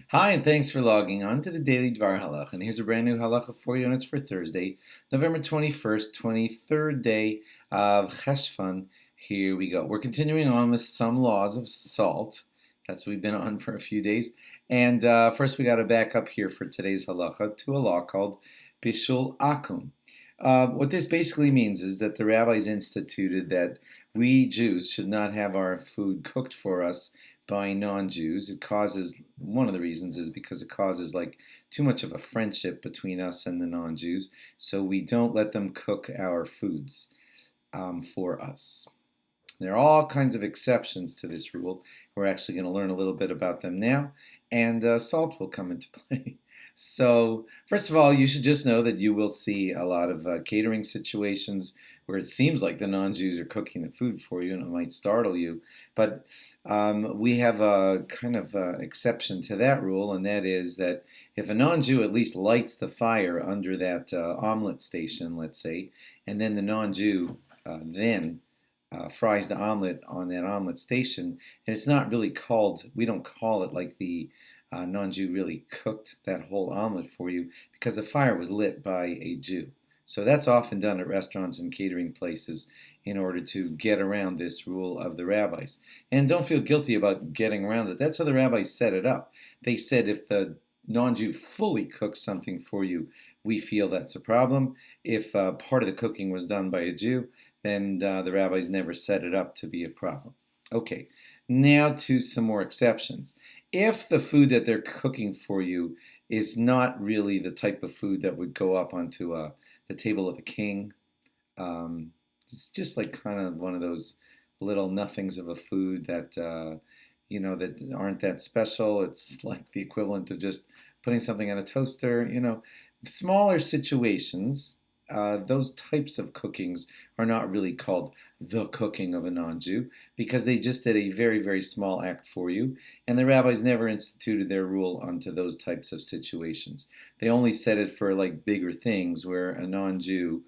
Hi, and thanks for logging on to the Daily DVAR Halacha. And here's a brand new halacha for you, and it's for Thursday, November 21st, 23rd day of CHESHVAN. Here we go. We're continuing on with some laws of salt. That's what we've been on for a few days. And first, we got to back up here for today's halacha to a law called Bishul Akum. What this basically means is that the rabbis instituted that we Jews should not have our food cooked for us by non-Jews. It causes, one of the reasons is because it causes like too much of a friendship between us and the non-Jews, so we don't let them cook our foods for us. There are all kinds of exceptions to this rule. We're actually going to learn a little bit about them now, and salt will come into play. So, first of all, you should just know that you will see a lot of catering situations where it seems like the non-Jews are cooking the food for you, and it might startle you. But we have a kind of exception to that rule, and that is that if a non-Jew at least lights the fire under that omelet station, let's say, and then the non-Jew then fries the omelet on that omelet station, and it's not really called, we don't call it like the non-Jew really cooked that whole omelet for you because the fire was lit by a Jew. So that's often done at restaurants and catering places in order to get around this rule of the rabbis. And don't feel guilty about getting around it. That's how the rabbis set it up. They said if the non-Jew fully cooks something for you, we feel that's a problem. If part of the cooking was done by a Jew, then the rabbis never set it up to be a problem. Okay, now to some more exceptions. If the food that they're cooking for you is not really the type of food that would go up onto the table of a king, it's just like kind of one of those little nothings of a food that that aren't that special. It's like the equivalent of just putting something on a toaster. Smaller situations. Those types of cookings are not really called the cooking of a non-Jew because they just did a very, very small act for you, and the rabbis never instituted their rule onto those types of situations. They only said it for like bigger things where a non-Jew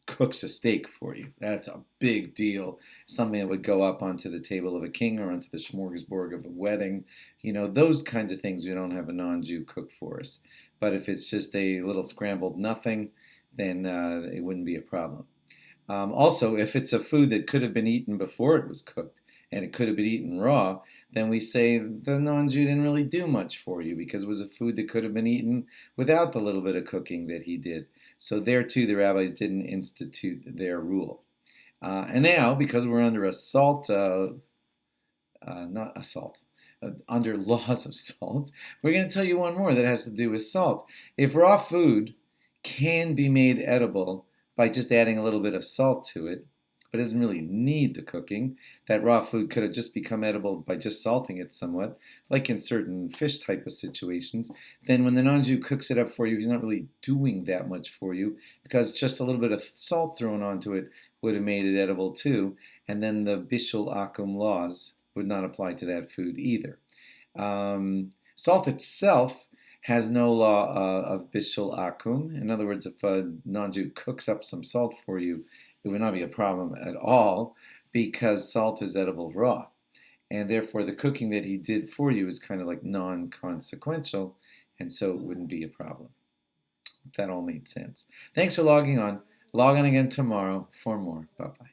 cooks a steak for you. That's a big deal. Something that would go up onto the table of a king or onto the smorgasbord of a wedding. Those kinds of things we don't have a non-Jew cook for us. But if it's just a little scrambled nothing, then it wouldn't be a problem. Also, if it's a food that could have been eaten before it was cooked, and it could have been eaten raw, then we say the non-Jew didn't really do much for you because it was a food that could have been eaten without the little bit of cooking that he did. So there too, the rabbis didn't institute their rule. And now, because we're under assault, not assault, under laws of salt, we're going to tell you one more that has to do with salt. If raw food can be made edible by just adding a little bit of salt to it, but it doesn't really need the cooking, that raw food could have just become edible by just salting it somewhat, like in certain fish type of situations, then when the non-Jew cooks it up for you, he's not really doing that much for you because just a little bit of salt thrown onto it would have made it edible too, and then the Bishul Akum laws would not apply to that food either. Salt itself has no law of Bishul Akum. In other words, if a non-Jew cooks up some salt for you, it would not be a problem at all because salt is edible raw. And therefore, the cooking that he did for you is kind of like non-consequential, and so it wouldn't be a problem. If that all made sense. Thanks for logging on. Log on again tomorrow for more. Bye-bye.